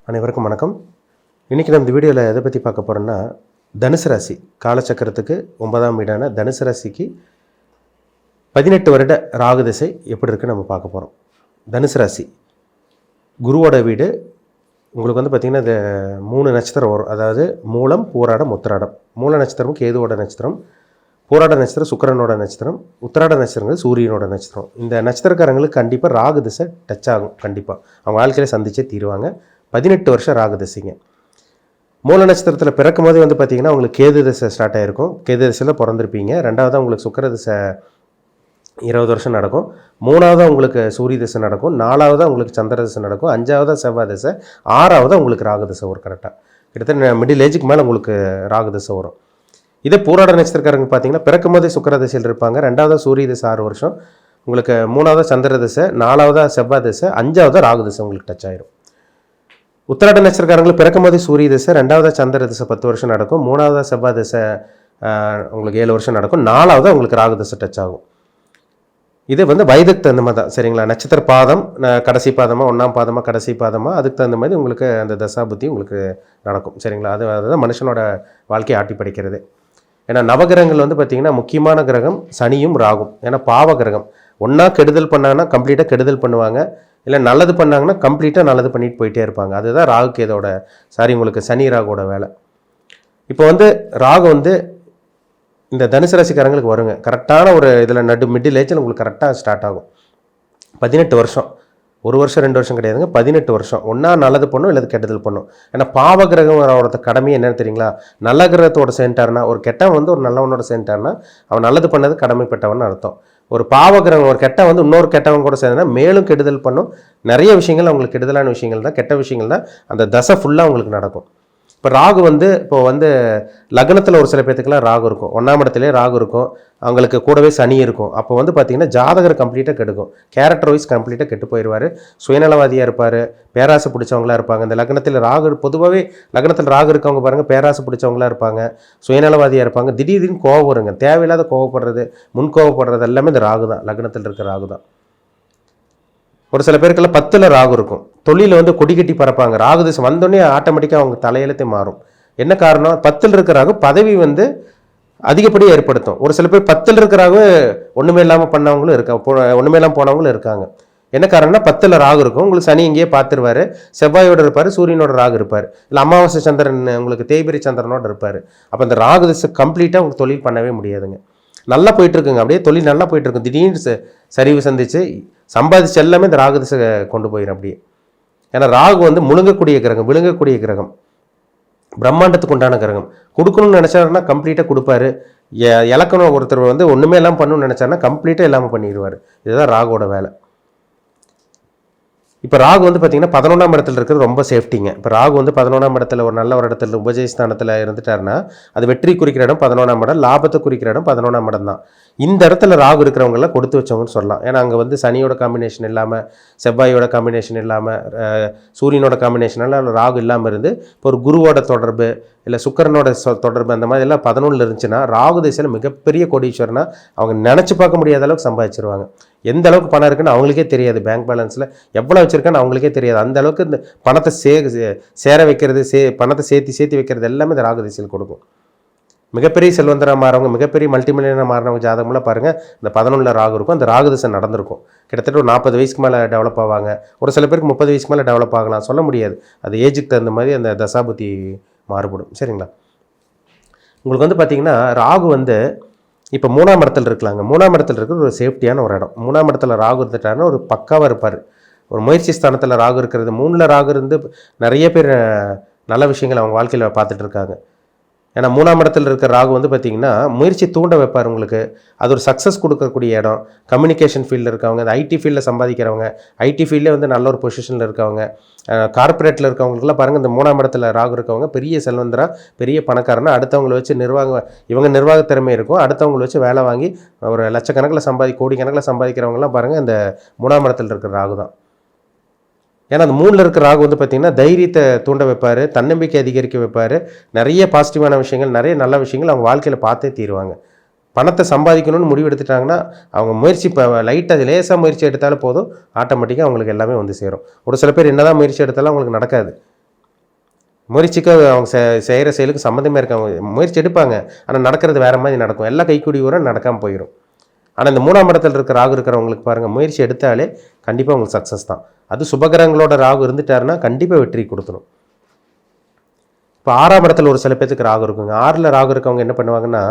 அனைவருக்கும் வணக்கம். இன்றைக்கி நம்ம இந்த வீடியோவில் எதை பற்றி பார்க்க போகிறோன்னா, தனுசு ராசி காலச்சக்கரத்துக்கு 9ஆம் வீடான தனுசு ராசிக்கு 18 வருட ராகு திசை எப்படி இருக்குன்னு நம்ம பார்க்க போகிறோம். தனுசு ராசி குருவோட வீடு. உங்களுக்கு வந்து பார்த்திங்கன்னா இது 3 நட்சத்திரம் வரும். அதாவது மூலம், பூராடம், உத்திராடம். மூல நட்சத்திரம் கேதுவோட நட்சத்திரம், பூராட நட்சத்திரம் சுக்கிரனோட நட்சத்திரம், உத்திராட நட்சத்திரங்கள் சூரியனோட நட்சத்திரம். இந்த நட்சத்திரக்காரங்களுக்கு கண்டிப்பாக ராகு திசை டச் ஆகும். கண்டிப்பாக அவங்க வாழ்க்கையில் சந்திச்சே தீருவாங்க. 18 வருஷம் ராகு திசைங்க. மூல நட்சத்திரத்தில் பிறக்கும் போதே வந்து பார்த்திங்கன்னா உங்களுக்கு கேது திசை ஸ்டார்ட் ஆகிருக்கும். கேது திசையில் பிறந்திருப்பீங்க. ரெண்டாவதாக உங்களுக்கு சுக்கிர திசை 20 வருஷம் நடக்கும். மூணாவதாக உங்களுக்கு சூரிய திசை நடக்கும். நாலாவதாக உங்களுக்கு சந்திர திசை நடக்கும். அஞ்சாவதாக செவ்வாய் திசை. ஆறாவதாக உங்களுக்கு ராகு திசை வரும். கரெக்டாக கிட்டத்தட்ட மிடில் ஏஜுக்கு மேலே உங்களுக்கு ராகு திசை வரும். இதே பூராட நட்சத்திரக்காரங்க பார்த்தீங்கன்னா பிறக்கும் போதே சுக்கிர திசையில் இருப்பாங்க. ரெண்டாவதாக சூரிய திசை 6 வருஷம். உங்களுக்கு மூணாவதாக சந்திர திசை, நாலாவதாக செவ்வாய் திசை, அஞ்சாவதாக ராகு திசை உங்களுக்கு டச் ஆயிரும். உத்திராட நட்சத்திரக்காரங்களுக்கு பிறக்கும் போதே சூரிய திசை, ரெண்டாவதாக சந்திர திசை 10 வருஷம் நடக்கும். மூணாவதாக செவ்வாய் திசை உங்களுக்கு 7 வருஷம் நடக்கும். நாலாவதாக உங்களுக்கு ராகு திசை டச் ஆகும். இது வந்து வயதுக்கு தகுந்த மாதிரி தான். சரிங்களா? நட்சத்திர பாதம் கடைசி பாதமாக, 1ஆம் பாதமாக, கடைசி பாதமாக, அதுக்கு தகுந்த மாதிரி உங்களுக்கு அந்த தசாபுத்தி உங்களுக்கு நடக்கும். சரிங்களா? அதுதான் மனுஷனோட வாழ்க்கையை ஆட்டி படைக்கிறது. ஏன்னா நவகிரகங்கள் வந்து பார்த்திங்கன்னா முக்கியமான கிரகம் சனியும் ராகும். ஏன்னா பாவ கிரகம். ஒன்றா கெடுதல் பண்ணாங்கன்னா கம்ப்ளீட்டாக கெடுதல் பண்ணுவாங்க, இல்லை நல்லது பண்ணாங்கன்னா கம்ப்ளீட்டாக நல்லது பண்ணிட்டு போயிட்டே இருப்பாங்க. அதுதான் ராகு கேதோட உங்களுக்கு சனி ராகுவோட வேலை. இப்போ வந்து ராகு வந்து இந்த தனுசு ராசிக்காரங்களுக்கு வருங்க. கரெக்டான ஒரு இதில் மிடில் ஏஜில் உங்களுக்கு கரெக்டாக ஸ்டார்ட் ஆகும். 18 வருஷம், 1 வருஷம் 2 வருஷம் கிடையாதுங்க, 18 வருஷம். ஒன்றா நல்லது பண்ணும் இல்லை கெட்டதல் பண்ணும். ஏன்னா பாவ கிரகத்தோட கடமை என்னன்னு தெரியுங்களா? நல்ல கிரகத்தோட சேர்ந்துட்டாருன்னா, ஒரு கெட்டவன் வந்து ஒரு நல்லவனோட சேர்ந்துட்டாருன்னா அவன் நல்லது பண்ணது கடமைப்பட்டவன் அர்த்தம். ஒரு பாவ கிரகம் ஒரு கெட்ட வந்து இன்னொரு கெட்டவன் கூட சேர்ந்தனா மேலும் கெடுதல் பண்ணும். நிறைய விஷயங்கள் அவங்களுக்கு கெடுதலான விஷயங்கள் தான், கெட்ட விஷயங்கள் தான் அந்த தசை ஃபுல்லாக அவங்களுக்கு நடக்கும். இப்போ ராகு வந்து இப்போ வந்து லக்னத்தில் ஒரு சில பேர்த்துக்கெல்லாம் ராகு இருக்கும், 1ஆம் இடத்துலேயே ராகு இருக்கும், அவங்களுக்கு கூடவே சனி இருக்கும். அப்போ வந்து பார்த்திங்கன்னா ஜாதகர் கம்ப்ளீட்டாக கெடுக்கும். கேரக்டர் வைஸ் கம்ப்ளீட்டாக கெட்டு போயிடுவார். சுயநலவாதியாக இருப்பார், பேராசை பிடிச்சவங்களாக இருப்பாங்க. இந்த லக்னத்தில் ராகு பொதுவாகவே லக்னத்தில் ராகு இருக்கவங்க பாருங்கள் பேராசை பிடிச்சவங்களாக இருப்பாங்க, சுயநலவாதியாக இருப்பாங்க. திடீர்னு கோவம் வருங்க, தேவையில்லாத கோவப்படுறது, முன்கோவப்படுறது எல்லாமே இந்த ராகு தான், லக்னத்தில் இருக்கிற ராகு தான். ஒரு சில பேருக்கெல்லாம் 10ல் ராகு இருக்கும். தொழில வந்து கொடி கட்டி பறப்பாங்க. ராகு திசை வந்தோடனே ஆட்டோமேட்டிக்காக அவங்க தலையெழுத்தே மாறும். என்ன காரணம்? 10ல் இருக்கிற ராகு பதவி வந்து அதிகப்படியாக ஏற்படுத்தும். ஒரு சில பேர் 10ல் இருக்கிற ராகு ஒன்றுமே இல்லாமல் பண்ணவங்களும் இருக்காங்க, ஒன்றுமே இல்லாமல் போனவங்களும் இருக்காங்க. என்ன காரணம்னா 10ல் ராகு இருக்கும். உங்களுக்கு சனி இங்கேயே பார்த்துருவார், செவ்வாயோட இருப்பார், சூரியனோட ராகு இருப்பார், இல்லை அமாவாசை சந்திரன் உங்களுக்கு தேய்பிரி சந்திரனோட இருப்பார். அப்போ அந்த ராகு திசை கம்ப்ளீட்டாக உங்களுக்கு தொழில் பண்ணவே முடியாதுங்க. நல்லா போயிட்டுருக்குங்க, அப்படியே தொழில் நல்லா போயிட்டுருக்கும். திடீர்னு சரிவு சந்திச்சு சம்பாதிச்சு எல்லாமே இந்த ராகு திசை கொண்டு போயிடும் அப்படியே. ஏன்னா ராகு வந்து முழுங்கக்கூடிய கிரகம், விழுங்கக்கூடிய கிரகம், பிரம்மாண்டத்துக்கு உண்டான கிரகம். கொடுக்கணும்னு நினச்சாருன்னா கம்ப்ளீட்டாக கொடுப்பாரு. இலக்கணம் ஒருத்தர் வந்து ஒன்றுமே எல்லாம் பண்ணணும்னு நினச்சாருன்னா கம்ப்ளீட்டாக இல்லாமல் பண்ணிடுவார். இதுதான் ராகுவோட வேலை. இப்போ ராகு வந்து பார்த்திங்கன்னா 11ஆம் இடத்துல இருக்கிறது ரொம்ப சேஃப்டிங்க. இப்போ ராகு வந்து 11ஆம் இடத்துல ஒரு நல்ல ஒரு இடத்துல உபஜயஸ்தானத்தில் இருந்துட்டாருன்னா அது வெற்றி குறிக்கிற இடம் 11ஆம் இடம், லாபத்தை குறிக்கிற இடம் 11ஆம் இடம் தான். இந்த இடத்துல ராகு இருக்கிறவங்கெல்லாம் கொடுத்து வச்சவங்கன்னு சொல்லலாம். ஏன்னா அங்கே வந்து சனியோட காம்பினேஷன் இல்லாமல், செவ்வாயோட காம்பினேஷன் இல்லாமல், சூரியனோட காம்பினேஷனால் ராகு இல்லாமல் இருந்து இப்போ ஒரு குருவோட தொடர்பு இல்லை சுக்கரனோட தொடர்பு அந்த மாதிரி எல்லாம் 11ல் இருந்துச்சுன்னா ராகு திசையில் மிகப்பெரிய கோடீஸ்வரனா அவங்க நினச்சி பார்க்க முடியாத அளவுக்கு சம்பாதிச்சிருவாங்க. எந்த அளவுக்கு பணம் இருக்குன்னு அவங்களுக்கே தெரியாது, பேங்க் பேலன்ஸில் எவ்வளோ வச்சுருக்கான்னு அவங்களுக்கே தெரியாது. அந்த அளவுக்கு இந்த பணத்தை சேர வைக்கிறது, பணத்தை சேர்த்தி வைக்கிறது எல்லாமே இந்த ராகு திசையில் கொடுக்கும். மிகப்பெரிய செல்வந்தராக மாறவங்க, மிகப்பெரிய மல்டிமில்லியனாக மாறினவங்க ஜாதகம்லாம் பாருங்கள், இந்த 11ல் ராகு இருக்கும். அந்த ராகு திசை நடந்திருக்கும். கிட்டத்தட்ட ஒரு 40 வயசுக்கு மேலே டெவலப் ஆவாங்க. ஒரு சில பேருக்கு 30 வயசுக்கு மேலே டெவலப் ஆகலாம், சொல்ல முடியாது. அது ஏஜுக்கு தகுந்த மாதிரி அந்த தசாபுத்தி மாறுபடும். சரிங்களா? உங்களுக்கு வந்து பார்த்திங்கன்னா ராகு வந்து இப்போ 3ஆம் இடத்துல இருக்கலாங்க. 3ஆம் இடத்துல இருக்கிற ஒரு சேஃப்டியான ஒரு இடம். 3ஆம் இடத்துல ராகு இருந்துட்டாருன்னா ஒரு பக்காவாக இருப்பார். ஒரு முயற்சி ஸ்தானத்தில் ராகு இருக்கிறது, 3ல் ராகு இருந்து நிறைய பேர் நல்ல விஷயங்கள் அவங்க வாழ்க்கையில் பார்த்துட்டு இருக்காங்க. ஏன்னா 3ஆம் இடத்துல இருக்கிற ராகு வந்து பார்த்திங்கன்னா முயற்சி தூண்ட வைப்பார் உங்களுக்கு. அது ஒரு சக்ஸஸ் கொடுக்கக்கூடிய இடம். கம்யூனிகேஷன் ஃபீல்டில் இருக்கவங்க, அந்த ஐடி ஃபீல்டில் சம்பாதிக்கிறவங்க, ஐடி ஃபீல்டில் வந்து நல்ல ஒரு பொசிஷனில் இருக்கவங்க, கார்பரேட்டில் இருக்கவங்களுக்குலாம் பாருங்கள், இந்த 3ஆம் இடத்துல ராகு இருக்கவங்க பெரிய செல்வந்தரா, பெரிய பணக்காரனா, அடுத்தவங்களை வச்சு இவங்க நிர்வாக திறமை இருக்கும், அடுத்தவங்களை வச்சு வேலை வாங்கி ஒரு லட்சக்கணக்கில் கோடி கணக்கில் சம்பாதிக்கிறவங்கலாம் பாருங்கள் இந்த 3ஆம் இடத்துல இருக்கிற ராகு தான். ஏன்னா அந்த 3ல் இருக்கிற ராகு வந்து பார்த்திங்கன்னா தைரியத்தை தூண்ட வைப்பார், தன்னம்பிக்கை அதிகரிக்க வைப்பார், நிறைய பாசிட்டிவான விஷயங்கள், நிறைய நல்ல விஷயங்கள் அவங்க வாழ்க்கையில் பார்த்தே தீருவாங்க. பணத்தை சம்பாதிக்கணும்னு முடிவு எடுத்துட்டாங்கன்னா அவங்க முயற்சி இப்போ லைட்டாக லேசாக முயற்சி எடுத்தாலும் போதும், ஆட்டோமேட்டிக்காக அவங்களுக்கு எல்லாமே வந்து சேரும். ஒரு சில பேர் என்ன தான் முயற்சி எடுத்தாலும் அவங்களுக்கு நடக்காது. முயற்சிக்கு அவங்க செய்கிற செயலுக்கு சம்மந்தமே இருக்காங்க. முயற்சி எடுப்பாங்க, ஆனால் நடக்கிறது வேறு மாதிரி நடக்கும். எல்லாம் கைக்கூடி வரும், நடக்காமல் போயிடும். ஆனால் இந்த 3ஆம் இடத்துல இருக்க ராகு இருக்கிறவங்களுக்கு பாருங்கள், முயற்சி எடுத்தாலே கண்டிப்பாக உங்களுக்கு சக்ஸஸ் தான். அது சுபகிரகங்களோட ராகு இருந்துட்டாருன்னா கண்டிப்பாக வெற்றி கொடுத்துரும். இப்போ 6ஆம் இடத்துல ஒரு சில பேத்துக்கு ராகு இருக்குங்க. 6ல் ராகு இருக்கவங்க என்ன பண்ணுவாங்கன்னா,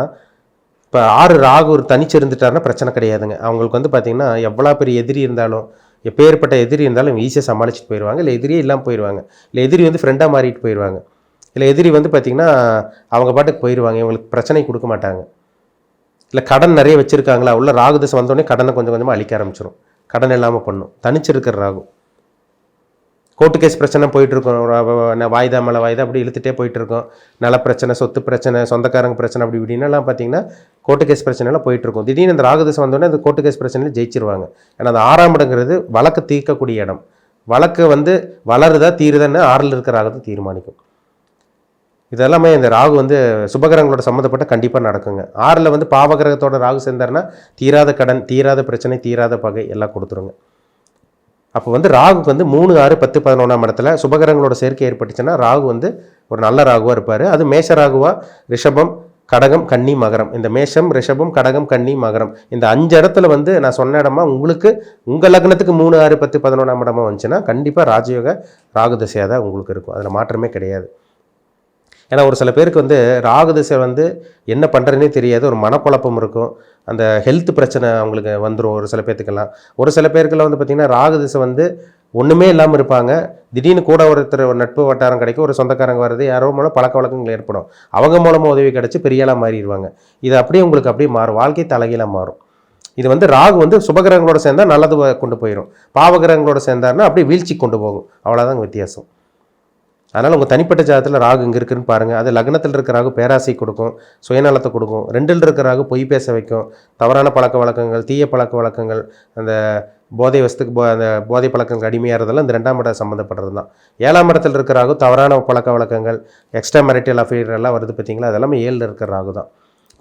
இப்போ 6 ராகு ஒரு தனிச்சு இருந்துட்டாருன்னா பிரச்சனை கிடையாதுங்க. அவங்களுக்கு வந்து பார்த்திங்கன்னா எவ்வளோ பெரிய எதிரி இருந்தாலும், எப்பேற்பட்ட எதிரி இருந்தாலும் ஈஸியாக சமாளிச்சுட்டு போயிடுவாங்க. இல்லை எதிரியே இல்லாமல் போயிடுவாங்க. இல்லை எதிரி வந்து ஃப்ரெண்டாக மாறிட்டு போயிடுவாங்க. இல்லை எதிரி வந்து பார்த்திங்கன்னா அவங்க பாட்டுக்கு போயிடுவாங்க, இவங்களுக்கு பிரச்சனை கொடுக்க மாட்டாங்க. இல்லை கடன் நிறைய வச்சுருக்காங்களா, உள்ள ராகு தசை வந்தோடனே கடனை கொஞ்சம் கொஞ்சமாக அழிக்க ஆரம்பிச்சிடும். கடன் இல்லாமல் பண்ணும். தனிச்சிருக்கிற ராகு. கோர்ட்டு கேஸ் பிரச்சனை போயிட்டுருக்கோம், வாய்தா மேலே வாய்தா அப்படி இழுத்துட்டே போயிட்டுருக்கோம். நல பிரச்சனை, சொத்து பிரச்சனை, சொந்தக்காரங்க பிரச்சனை, அப்படி இப்படின்னலாம் பார்த்தீங்கன்னா கோர்ட்டு கேஸ் பிரச்சனைலாம் போயிட்டுருக்கும். திடீர்னு இந்த ராகு தசை வந்தோடனே அந்த கோர்ட்டு கேஸ் பிரச்சனையில் ஜெயிச்சிருவாங்க. ஏன்னா அந்த 6ஆம் இடங்கிறது வழக்கு தீர்க்கக்கூடிய இடம். வழக்கு வந்து வளருதா தீருதான்னு 6ல் இருக்கிற ராகத்தை தீர்மானிக்கும். இதெல்லாமே இந்த ராகு வந்து சுபகிரகங்களோட சம்மந்தப்பட்ட கண்டிப்பாக நடக்குங்க. 6ல் வந்து பாவகிரகத்தோட ராகு சேர்ந்தாருன்னா தீராத கடன், தீராத பிரச்சனை, தீராத பகை எல்லாம் கொடுத்துருங்க. அப்போ வந்து ராகுக்கு வந்து 3, 6, 10, 11ஆம் இடத்துல சுபகிரகங்களோட சேர்க்கை ஏற்பட்டுச்சுன்னா ராகு வந்து ஒரு நல்ல ராகுவாக இருப்பார். அது மேஷ ராகுவா, ரிஷபம், கடகம், கன்னி, மகரம். இந்த மேஷம், ரிஷபம், கடகம், கன்னி, மகரம் இந்த 5 இடத்துல வந்து நான் சொன்ன இடமா உங்களுக்கு உங்கள் லக்னத்துக்கு 3, 6, 10, 11ஆம் இடமா வந்துச்சுன்னா கண்டிப்பாக ராஜயோக ராகு திசையாக தான் உங்களுக்கு இருக்கும். அதில் மாற்றமே கிடையாது. ஏன்னா ஒரு சில பேருக்கு வந்து ராகு திசை வந்து என்ன பண்ணுறதுனே தெரியாது, ஒரு மனக்குழப்பம் இருக்கும். அந்த ஹெல்த் பிரச்சனை அவங்களுக்கு வந்துடும் ஒரு சில பேர்த்துக்கெல்லாம். ஒரு சில பேருக்கெல்லாம் வந்து பார்த்திங்கன்னா ராகு திசை வந்து ஒன்றுமே இல்லாமல் இருப்பாங்க. திடீர்னு கூட ஒருத்தர் ஒரு நட்பு வட்டாரம் கிடைக்கும், ஒரு சொந்தக்காரங்க வருது, யாரோ மூலம் பழக்க வழக்கங்கள் ஏற்படும். அவங்க மூலமாக உதவி கிடச்சி பெரியாளாக மாறிடுவாங்க. இது அப்படியே உங்களுக்கு அப்படியே மாறும், வாழ்க்கை தலைகீழாக மாறும். இது வந்து ராகு வந்து சுபகிரகங்களோட சேர்ந்தால் நல்லது கொண்டு போயிடும், பாவகிரகங்களோட சேர்ந்தாருன்னா அப்படியே வீழ்ச்சி கொண்டு போகும். அவ்வளோதாங்க வித்தியாசம். அதனால் உங்கள் தனிப்பட்ட ஜாதகத்தில் ராகு இங்கே இருக்குதுன்னு பாருங்கள். அது லக்னத்தில் இருக்கிற ராகு பேராசை கொடுக்கும், சுயநலத்தை கொடுக்கும். 2ல் இருக்கிற ராகு பொய் பேச வைக்கும், தவறான பழக்க வழக்கங்கள், தீய பழக்க வழக்கங்கள், அந்த போதை வசத்துக்கு அந்த போதை பழக்கங்களுக்கு அடிமையாகிறதெல்லாம் இந்த 2ஆம் இடம் சம்மந்தப்படுறது தான். 7ஆம் இடத்தில் இருக்கிற ராகு தவறான பழக்க வழக்கங்கள், எக்ஸ்ட்ரா மேரிட்டல் அஃபேர் எல்லாம் வருது பார்த்தீங்களா, அதெல்லாமே 7ல் இருக்கிற ராகு தான்.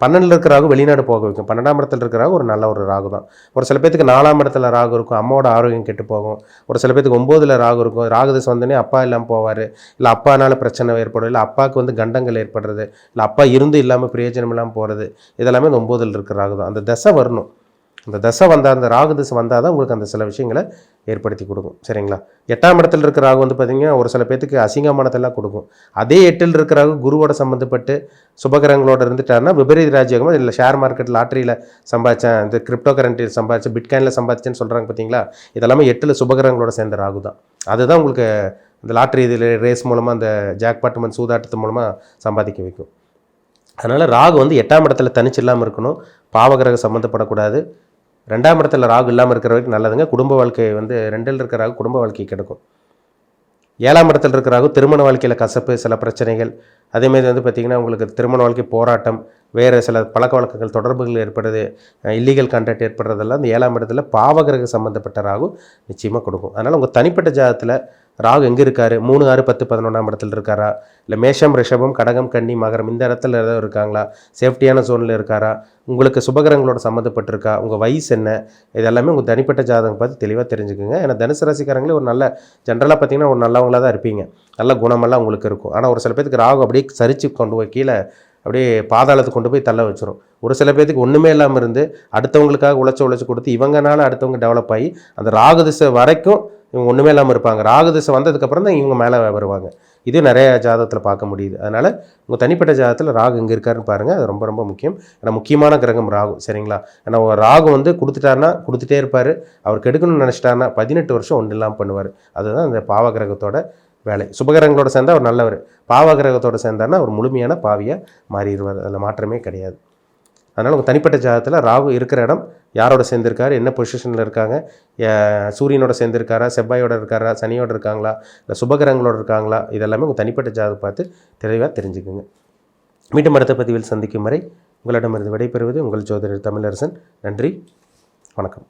12ல் இருக்கிற ராகு வெளிநாடு போக வைக்கும். 12ஆம் இடத்துல இருக்கிற ராகு ஒரு நல்ல ஒரு ராகு தான். ஒரு சில பேத்துக்கு 4ஆம் இடத்துல ராகு இருக்கும், அம்மாவோட ஆரோக்கியம் கெட்டு போகும். ஒரு சில பேத்துக்கு 9ல் ராகு இருக்கும், ராகு திசை வந்தோடனே அப்பா இல்லாமல் போவார், இல்லை அப்பானால பிரச்சனை ஏற்படும், இல்லை அப்பாவுக்கு வந்து கண்டங்கள் ஏற்படுறது, இல்லை அப்பா இருந்து இல்லாமல் பிரயோஜனம் இல்லாமல் போகிறது, இதெல்லாமே இந்த 9ல் இருக்கிற ராகு தான். அந்த தசை வரணும். அந்த தசை வந்தால், அந்த ராகு திசை வந்தால் தான் உங்களுக்கு அந்த சில விஷயங்களை ஏற்படுத்தி கொடுக்கும். சரிங்களா? 8ஆம் இடத்துல இருக்கிற ராகு வந்து பார்த்திங்கன்னா ஒரு சில பேத்துக்கு அசிங்கமானதெல்லாம் கொடுக்கும். அதே 8ல் இருக்கிற ராகு குருவோட சம்மந்தப்பட்டு சுபகிரகங்களோட இருந்துட்டாருன்னா விபரீத ராஜ்யோகமாக, இல்லை ஷேர் மார்க்கெட் லாட்டரியில் சம்பாதிச்சேன், இந்த கிரிப்டோ கரன்சியில் சம்பாதிச்சேன், பிட்காயினில் சம்பாதிச்சேன்னு சொல்கிறாங்க பார்த்தீங்களா, இதெல்லாமே 8ல் சுபகிரகங்களோட சேர்ந்த ராகு தான். அதுதான் உங்களுக்கு இந்த லாட்ரி இதில் ரேஸ் மூலமாக, அந்த ஜாக்பாட் சூதாட்டத்து மூலமாக சம்பாதிக்க வைக்கும். அதனால் ராகு வந்து 8ஆம் இடத்துல தனிச்சு இல்லாமல் இருக்கணும், பாவகிரகம் சம்மந்தப்படக்கூடாது. 2ஆம் இடத்துல ராகு இல்லாமல் இருக்கிற வரைக்கும் நல்லதுங்க. குடும்ப வாழ்க்கை வந்து 2ல் இருக்கிற ராகு குடும்ப வாழ்க்கை கிடைக்கும். 7ஆம் இடத்துல இருக்கிற ராகு திருமண வாழ்க்கையில் கசப்பு, சில பிரச்சனைகள், அதேமாதிரி வந்து பார்த்திங்கன்னா உங்களுக்கு திருமண வாழ்க்கை போராட்டம், வேறு சில பழக்க வழக்கங்கள் தொடர்புகள் ஏற்படுறது, இல்லீகல் கான்டாக்ட் ஏற்படுறதெல்லாம் இந்த 7ஆம் இடத்துல பாவகிரக சம்மந்தப்பட்ட ராகு நிச்சயமாக கொடுக்கும். அதனால் உங்கள் தனிப்பட்ட ஜாதகத்தில் ராகு எங்கே இருக்கார், 3, 6, 10, 11ஆம் இடத்துல இருக்காரா, இல்லை மேஷம், ரிஷபம், கடகம், கன்னி, மகரம் இந்த இடத்துல ஏதாவது இருக்காங்களா, சேஃப்டியான ஜோனில் இருக்காரா, உங்களுக்கு சுபகிரகங்களோட சம்மந்தப்பட்டிருக்கா, உங்கள் வயசு என்ன, இதெல்லாமே உங்கள் தனிப்பட்ட ஜாதகம் பார்த்து தெளிவாக தெரிஞ்சுக்குங்க. ஏன்னா தனுசு ராசிக்காரங்களே ஒரு நல்ல ஜென்ரலாக பார்த்தீங்கன்னா ஒரு நல்லவங்களாக தான் இருப்பீங்க, நல்ல குணமெல்லாம் உங்களுக்கு இருக்கும். ஆனால் ஒரு சில பேருக்கு ராகு அப்படியே சரிச்சு கொண்டு போய் கீழே அப்படியே பாதாளத்துக்கு கொண்டு போய் தள்ள வச்சிரும். ஒரு சில பேருக்கு ஒன்றுமே இல்லாமல் இருந்து அடுத்தவங்களுக்காக உழைச்சி கொடுத்து இவங்கனால அடுத்தவங்க டெவலப் ஆகி அந்த ராகு திசை வரைக்கும் இவங்க ஒன்றுமே இல்லாமல் இருப்பாங்க. ராகு திசை வந்ததுக்கப்புறம் தான் இவங்க மேலே வருவாங்க. இது நிறைய ஜாதகத்தில் பார்க்க முடியுது. அதனால் உங்கள் தனிப்பட்ட ஜாதகத்தில் ராகு இங்கே இருக்காருன்னு பாருங்கள், அது ரொம்ப ரொம்ப முக்கியம். ஏன்னா முக்கியமான கிரகம் ராகு. சரிங்களா? ஏன்னா ராகு வந்து கொடுத்துட்டாருன்னா கொடுத்துட்டே இருப்பார், அவர் கெடுக்கணும்னு நினச்சிட்டாருன்னா 18 வருஷம் ஒன்றும் இல்லாமல் பண்ணுவார். அதுதான் அந்த பாவகிரகத்தோட வேலை. சுபகிரகங்களோட சேர்ந்தால் அவர் நல்லவர், பாவகிரகத்தோடு சேர்ந்தார்னா அவர் முழுமையான பாவியாக மாறிடுவார். அதில் மாற்றமே கிடையாது. அதனால் உங்கள் தனிப்பட்ட ஜாதகத்தில் ராகு இருக்கிற இடம், யாரோட சேர்ந்துருக்காரு, என்ன பொசிஷனில் இருக்காங்க, சூரியனோட சேர்ந்துருக்காரா, செவ்வாயோட இருக்காரா, சனியோட இருக்காங்களா, இல்லை சுபகிரகங்களோட இருக்காங்களா, இதெல்லாமே உங்கள் தனிப்பட்ட ஜாதகம் பார்த்து தெளிவாக தெரிஞ்சுக்குங்க. மீண்டும் அடுத்த பதிவில் சந்திக்கும் வரை உங்களிடமிருந்து விடைபெறுவது உங்கள் ஜோதிடர் தமிழரசன். நன்றி, வணக்கம்.